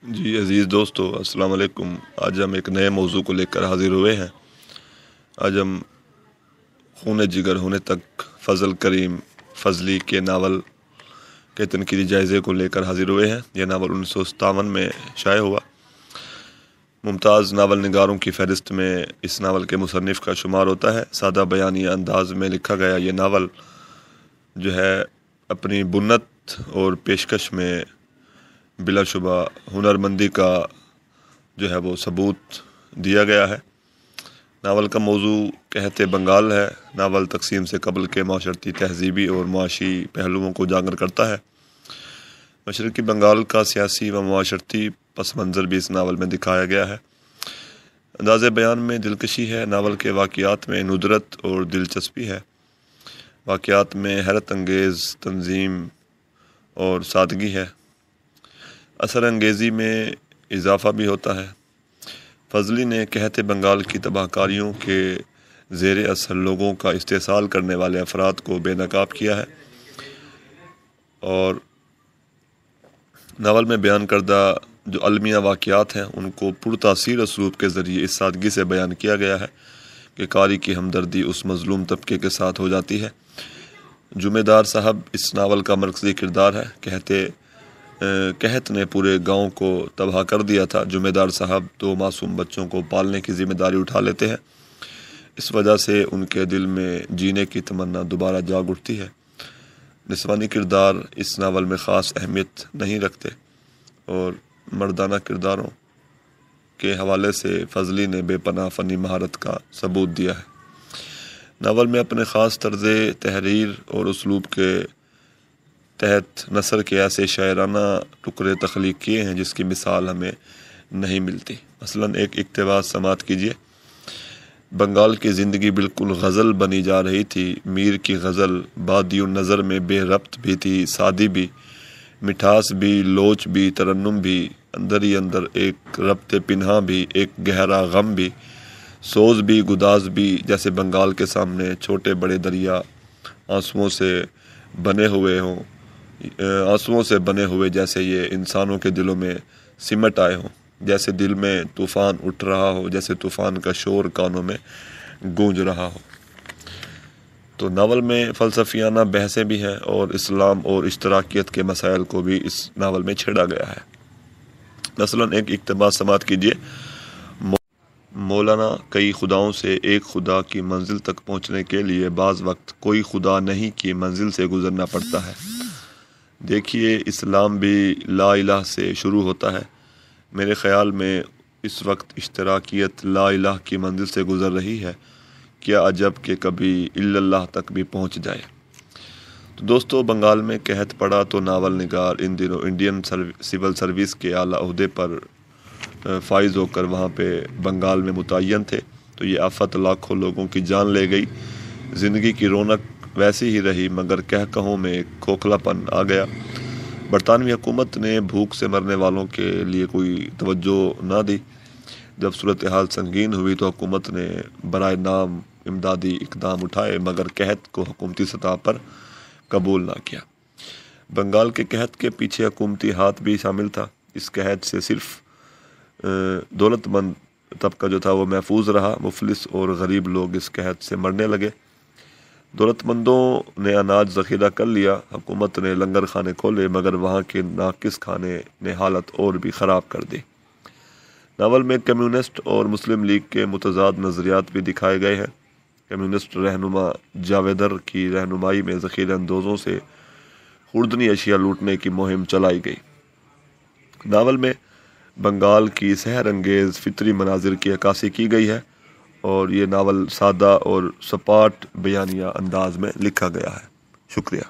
جی عزیز دوستو، السلام علیکم۔ آج ہم ایک نئے موضوع کو لے کر حاضر ہوئے ہیں۔ آج ہم خون جگر ہونے تک فضل کریم فضلی کے ناول کے تنقیدی جائزے کو لے کر حاضر ہوئے ہیں۔ یہ ناول 1957 میں شائع ہوا۔ ممتاز ناول نگاروں کی فہرست میں اس ناول کے مصنف کا شمار ہوتا ہے۔ سادہ بیانی انداز میں لکھا گیا یہ ناول جو ہے اپنی بنت اور پیشکش میں بلا شبہ ہنرمندی کا جو ہے وہ ثبوت دیا گیا ہے۔ ناول کا موضوع قحط بنگال ہے۔ ناول تقسیم سے قبل کے معاشرتی، تہذیبی اور معاشی پہلوؤں کو اجاگر کرتا ہے۔ مشرقی بنگال کا سیاسی و معاشرتی پس منظر بھی اس ناول میں دکھایا گیا ہے۔ انداز بیان میں دلکشی ہے۔ ناول کے واقعات میں ندرت اور دلچسپی ہے۔ واقعات میں حیرت انگیز تنظیم اور سادگی ہے۔ اثر انگیزی میں اضافہ بھی ہوتا ہے۔ فضلی نے قحط بنگال کی تباہ کاریوں کے زیر اثر لوگوں کا استحصال کرنے والے افراد کو بے نقاب کیا ہے، اور ناول میں بیان کردہ جو المیہ واقعات ہیں ان کو پرتاثیر اسلوب کے ذریعے اس سادگی سے بیان کیا گیا ہے کہ قاری کی ہمدردی اس مظلوم طبقے کے ساتھ ہو جاتی ہے۔ جمعہ دار صاحب اس ناول کا مرکزی کردار ہے۔ قحط نے پورے گاؤں کو تباہ کر دیا تھا۔ جمعہ دار صاحب 2 معصوم بچوں کو پالنے کی ذمہ داری اٹھا لیتے ہیں۔ اس وجہ سے ان کے دل میں جینے کی تمنا دوبارہ جاگ اٹھتی ہے۔ نسوانی کردار اس ناول میں خاص اہمیت نہیں رکھتے، اور مردانہ کرداروں کے حوالے سے فضلی نے بے پناہ فنی مہارت کا ثبوت دیا ہے۔ ناول میں اپنے خاص طرز تحریر اور اسلوب کے تحت نثر کے ایسے شاعرانہ ٹکڑے تخلیق کیے ہیں جس کی مثال ہمیں نہیں ملتی۔ مثلاً ایک اقتباس سماعت کیجیے۔ بنگال کی زندگی بالکل غزل بنی جا رہی تھی۔ میر کی غزل بادی النظر میں بے ربط بھی تھی، سادی بھی، مٹھاس بھی، لوچ بھی، ترنم بھی، اندر ہی اندر ایک ربط پنہاں بھی، ایک گہرا غم بھی، سوز بھی، گداز بھی، جیسے بنگال کے سامنے چھوٹے بڑے دریا آنسوؤں سے بنے ہوئے جیسے یہ انسانوں کے دلوں میں سمٹ آئے ہوں، جیسے دل میں طوفان اٹھ رہا ہو، جیسے طوفان کا شور کانوں میں گونج رہا ہو۔ تو ناول میں فلسفیانہ بحثیں بھی ہیں، اور اسلام اور اشتراکیت کے مسائل کو بھی اس ناول میں چھیڑا گیا ہے۔ مثلاً ایک اقتباس سماعت کیجیے۔ مولانا کئی خداؤں سے ایک خدا کی منزل تک پہنچنے کے لیے بعض وقت کوئی خدا نہیں کی منزل سے گزرنا پڑتا ہے۔ دیکھیے، اسلام بھی لا الہ سے شروع ہوتا ہے۔ میرے خیال میں اس وقت اشتراکیت لا الہ کی منزل سے گزر رہی ہے۔ کیا عجب کہ کبھی الا اللہ تک بھی پہنچ جائے۔ تو دوستو، بنگال میں قحط پڑا تو ناول نگار ان دنوں انڈین سول سروس کے اعلیٰ عہدے پر فائز ہو کر وہاں پہ بنگال میں متعین تھے۔ تو یہ آفت لاکھوں لوگوں کی جان لے گئی۔ زندگی کی رونق ویسی ہی رہی، مگر کہکہوں میں ایک کھوکھلا پن آ گیا۔ برطانوی حکومت نے بھوک سے مرنے والوں کے لیے کوئی توجہ نہ دی۔ جب صورتحال سنگین ہوئی تو حکومت نے برائے نام امدادی اقدام اٹھائے، مگر قحط کو حکومتی سطح پر قبول نہ کیا۔ بنگال کے قحط کے پیچھے حکومتی ہاتھ بھی شامل تھا۔ اس قحط سے صرف دولت مند طبقہ جو تھا وہ محفوظ رہا۔ مفلس اور غریب لوگ اس قحط سے مرنے لگے۔ دولت مندوں نے اناج ذخیرہ کر لیا، حکومت نے لنگر خانے کھولے، مگر وہاں کے ناقص کھانے نے حالت اور بھی خراب کر دی۔ ناول میں کمیونسٹ اور مسلم لیگ کے متضاد نظریات بھی دکھائے گئے ہیں۔ کمیونسٹ رہنما جاویدر کی رہنمائی میں ذخیرہ اندوزوں سے خوردنی اشیاء لوٹنے کی مہم چلائی گئی۔ ناول میں بنگال کی سحر انگیز فطری مناظر کی عکاسی کی گئی ہے، اور یہ ناول سادہ اور سپاٹ بیانیہ انداز میں لکھا گیا ہے۔ شکریہ۔